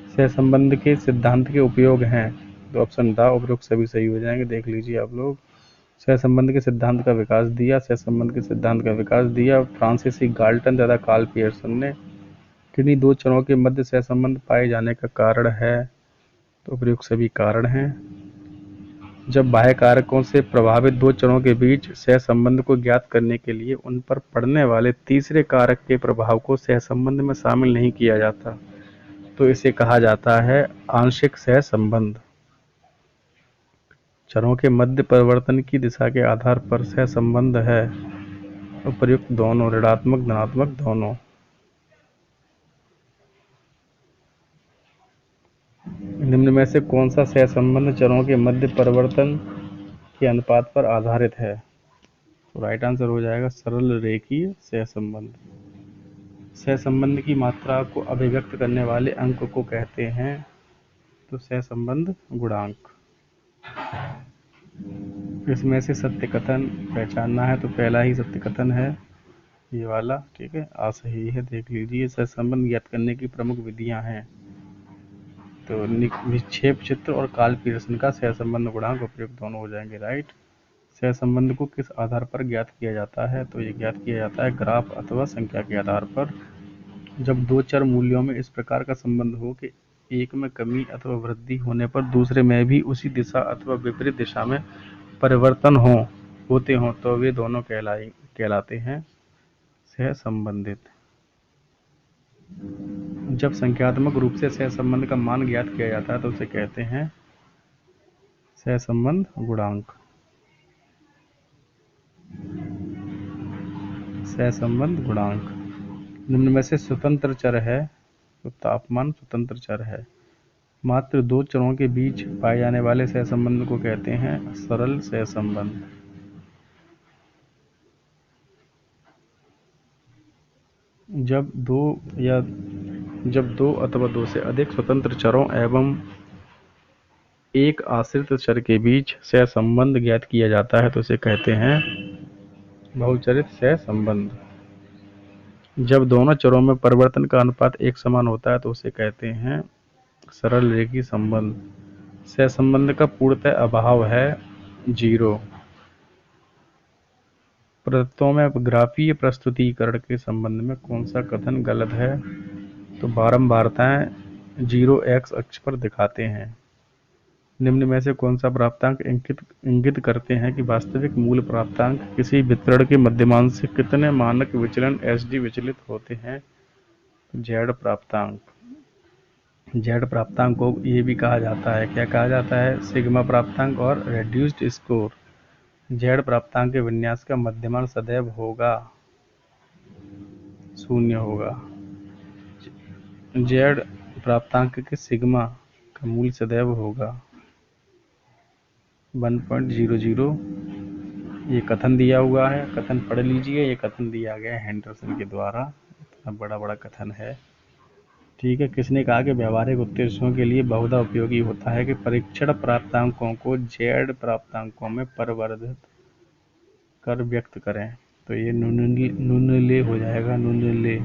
सहसंबंध के सिद्धांत के उपयोग हैं तो ऑप्शन दा उपरोक्त सभी सही हो जाएंगे, देख लीजिए आप लोग। सहसंबंध के सिद्धांत का विकास दिया, सहसंबंध के सिद्धांत का विकास दिया फ्रांसीसी गाल्टन तथा कार्ल पियर्सन ने। किन्हीं दो चरों के मध्य सहसंबंध पाए जाने का कारण है तो उपयुक्त सभी कारण हैं। जब बाह्य कारकों से प्रभावित दो चरों के बीच सहसंबंध को ज्ञात करने के लिए उन पर पड़ने वाले तीसरे कारक के प्रभाव को सहसंबंध में शामिल नहीं किया जाता तो इसे कहा जाता है आंशिक सहसंबंध। चरों के मध्य परिवर्तन की दिशा के आधार पर सहसंबंध है उपर्युक्त दोनों, ऋणात्मक धनात्मक दोनों। निम्न में से कौन सा सहसंबंध चरों के मध्य परिवर्तन के अनुपात पर आधारित है, तो राइट आंसर हो जाएगा सरल रेखीय सहसंबंध। सहसंबंध की मात्रा को अभिव्यक्त करने वाले अंक को कहते हैं तो सहसंबंध गुणांक। इसमें से सत्य कथन पहचानना है, तो पहला ही सत्य कथन है ये वाला, ठीक है, सही है। देख लीजिए, सहसंबंध ज्ञात करने की प्रमुख विधियां हैं। तो विक्षेप चित्र और काल पीयर्सन का सहसंबंध गुणांक उपयुक्त दोनों हो जाएंगे, राइट। सहसंबंध को किस आधार पर ज्ञात किया जाता है, तो ये ज्ञात किया जाता है ग्राफ अथवा संख्या के आधार पर। जब दो चर मूल्यों में इस प्रकार का संबंध हो कि एक में कमी अथवा वृद्धि होने पर दूसरे में भी उसी दिशा अथवा विपरीत दिशा में परिवर्तन होते हों, तो वे दोनों कहलाते हैं सहसंबंधित। जब संख्यात्मक रूप से सहसंबंध का मान ज्ञात किया जाता है तो उसे कहते हैं सहसंबंध गुणांक। सहसंबंध गुणांक निम्न में से स्वतंत्र चर है, तो तापमान स्वतंत्र चर है। मात्र दो चरों के बीच पाए जाने वाले सहसंबंध को कहते हैं सरल सहसंबंध। जब दो अथवा दो से अधिक स्वतंत्र चरों एवं एक आश्रित चर के बीच सहसंबंध ज्ञात किया जाता है तो उसे कहते हैं बहुचरित सहसंबंध। जब दोनों चरों में परिवर्तन का अनुपात एक समान होता है तो उसे कहते हैं सरल रेखीय संबंध। सहसंबंध का पूर्णतः अभाव है जीरो। प्रदत्तों में ग्राफीय प्रस्तुतीकरण के संबंध में कौन सा कथन गलत है, तो बारंबारताएं जीरो एक्स अक्ष पर दिखाते हैं। निम्न में से कौन सा प्राप्तांक इंगित करते हैं कि वास्तविक मूल प्राप्तांक किसी वितरण के मध्यमान से कितने मानक विचलन एसडी विचलित होते हैं। जेड प्राप्तांक। जेड प्राप्तांक को ये भी कहा जाता है, क्या कहा जाता है, सिग्मा प्राप्तांक और रेड्यूस्ड स्कोर। जेड प्राप्तांक के विन्यास का मध्यमान सदैव होगा शून्य होगा। जेड प्राप्तांक के सिग्मा का मूल्य सदैव होगा 1.00। ये कथन दिया हुआ है, कथन पढ़ लीजिए। ये कथन दिया गया है हेंडरसन के द्वारा, इतना बड़ा बड़ा कथन है, ठीक है। किसने कहा कि व्यवहारिक उद्देश्यों के लिए बहुधा उपयोगी होता है कि परीक्षण प्राप्तांकों को जेड प्राप्तांकों में परिवर्धित कर व्यक्त करें, तो ये नुनले हो जाएगा, नुनले।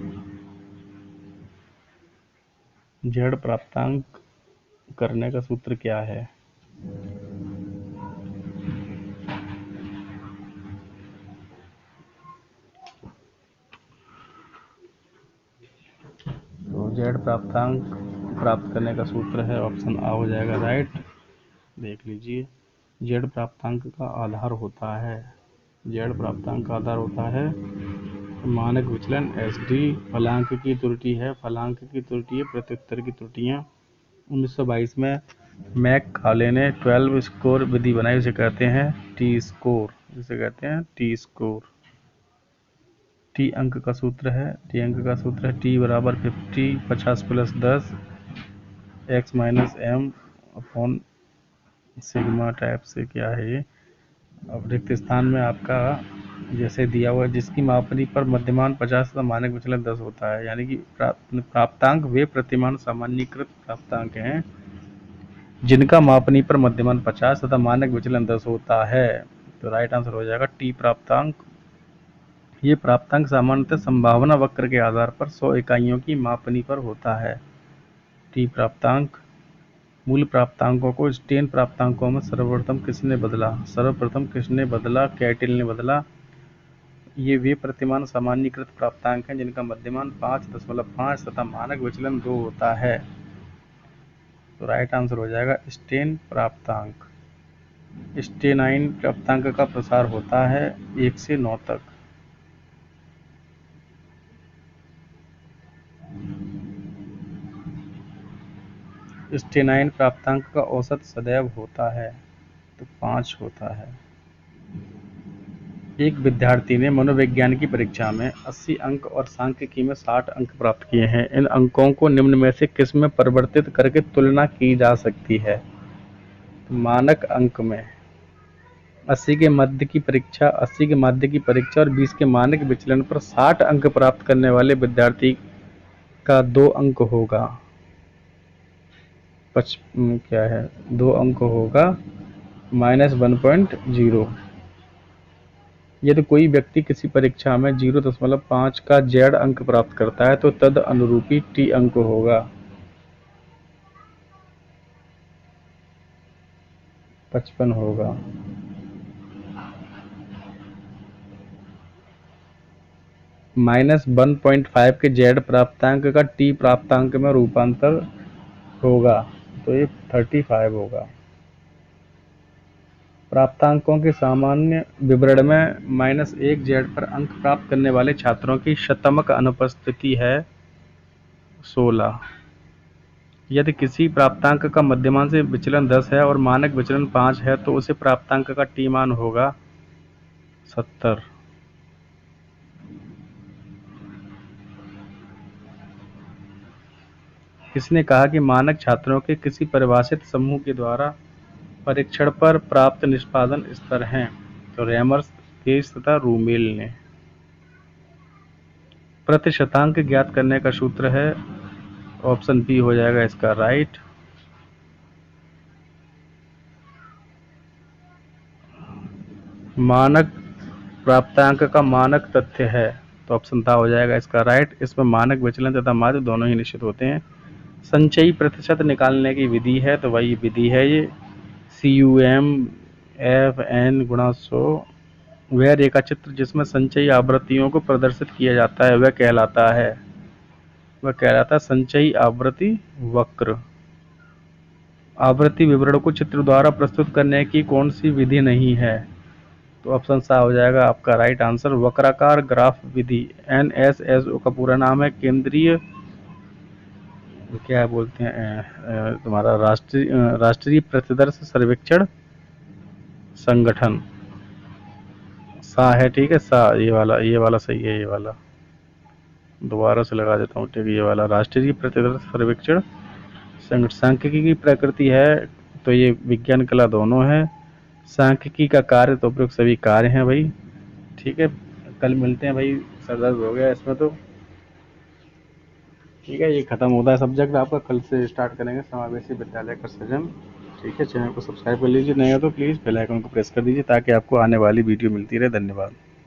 जेड प्राप्तांक करने का सूत्र क्या है, तो जेड प्राप्तांक प्राप्त करने का सूत्र है, ऑप्शन आ हो जाएगा, राइट। देख लीजिए, जेड प्राप्तांक का आधार होता है, जेड प्राप्तांक का आधार होता है मानक विचलन एसडी। फलांक की त्रुटि है, फलांक की त्रुटि है प्रत्युत्तर की त्रुटियां। 1922 में मैककाले ने 12 स्कोर विधि बनाई, उसे कहते हैं टी स्कोर, जिसे कहते हैं टी स्कोर। टी अंक का सूत्र है, टी बराबर 50 plus 10 X minus M upon sigma type से, क्या है ये। अब रिक्त स्थान में आपका जैसे दिया हुआ है, जिसकी मापनी पर मध्यमान 50 तथा मानक विचलन 10 होता है, यानी कि प्राप्तांक वे प्रतिमान सामान्यीकृत प्राप्तांक हैं जिनका मापनी पर मध्यमान 50 तथा मानक विचलन 10 होता है, तो राइट आंसर हो जाएगा टी प्राप्तांक। ये प्राप्तांक सामान्यतः संभावना वक्र के आधार पर 100 इकाइयों की मापनी पर होता है। टी प्राप्तांक। मूल प्राप्तांकों को स्टेन प्राप्तांकों में सर्वप्रथम किसने बदला, कैटिल ने बदला। ये वे प्रतिमान सामान्यीकृत प्राप्तांक हैं जिनका मध्यमान 5.5 तथा मानक विचलन 2 होता है, तो राइट आंसर हो जाएगा स्टेन प्राप्तांक। स्टेनाइन प्राप्तांक का प्रसार होता है 1 से 9 तक। स्टेनाइन प्राप्तांक का औसत सदैव होता है, तो 5 होता है। एक विद्यार्थी ने मनोविज्ञान की परीक्षा में 80 अंक और सांख्यिकी में 60 अंक प्राप्त किए हैं। इन अंकों को निम्न में से किस में परिवर्तित करके तुलना की जा सकती है, तो मानक अंक में। 80 के माध्य की परीक्षा और 20 के मानक विचलन पर 60 अंक प्राप्त करने वाले विद्यार्थी का 2 अंक होगा, क्या है, 2 अंक होगा -1.0। यदि कोई व्यक्ति किसी परीक्षा में 0.5 का जेड अंक प्राप्त करता है तो तद अनुरूपी टी अंक होगा 55 होगा। -1.5 के जेड प्राप्तांक का टी प्राप्तांक में रूपांतर होगा तो ये 35 होगा। प्राप्तांकों के सामान्य विवरण में -1 जेड पर अंक प्राप्त करने वाले छात्रों की शतमक अनुपस्थिति है 16। यदि किसी प्राप्तांक का मध्यमान से विचलन 10 है और मानक विचलन 5 है तो उसे प्राप्तांक का टी मान होगा 70। इसने कहा कि मानक छात्रों के किसी परिभाषित समूह के द्वारा परीक्षण पर प्राप्त निष्पादन स्तर हैं। तो रैमर्स, केस तथा रूमेल ने। प्रतिशतांक ज्ञात करने का सूत्र है, ऑप्शन बी हो जाएगा इसका राइट। मानक प्राप्तांक का मानक तथ्य है तो ऑप्शन था हो जाएगा इसका राइट। इसमें मानक विचलन तथा माध्य दोनों ही निश्चित होते हैं। संचयी प्रतिशत निकालने की विधि है तो वही विधि है ये CUM/FN × 100। वह रेखाचित्र जिसमें संचयी आवृत्तियों को प्रदर्शित किया जाता है वह कहलाता संचयी आवृत्ति वक्र। आवृत्ति विवरण को चित्र द्वारा प्रस्तुत करने की कौन सी विधि नहीं है तो ऑप्शन सा हो जाएगा आपका राइट आंसर, वक्राकार ग्राफ विधि। NSSO का पूरा नाम है केंद्रीय क्या बोलते हैं तुम्हारा राष्ट्रीय प्रतिदर्श सर्वेक्षण संगठन। सा है, ठीक है, सा ये वाला सही है। ये वाला दोबारा से लगा देता हूँ, ठीक है, ये वाला राष्ट्रीय प्रतिदर्श सर्वेक्षण संगठन। सांख्यिकी की प्रकृति है तो ये विज्ञान कला दोनों है। सांख्यिकी का कार्य तो उपयुक्त सभी कार्य हैं भाई, ठीक है। कल मिलते हैं भाई, सर दर्द हो गया इसमें तो, ठीक है। ये खत्म होता है सब्जेक्ट आपका, कल से स्टार्ट करेंगे समावेशी विद्यालय का सृजन, ठीक है। चैनल को सब्सक्राइब कर लीजिए, नहीं हो तो प्लीज़ बेल आइकन को प्रेस कर दीजिए ताकि आपको आने वाली वीडियो मिलती रहे। धन्यवाद।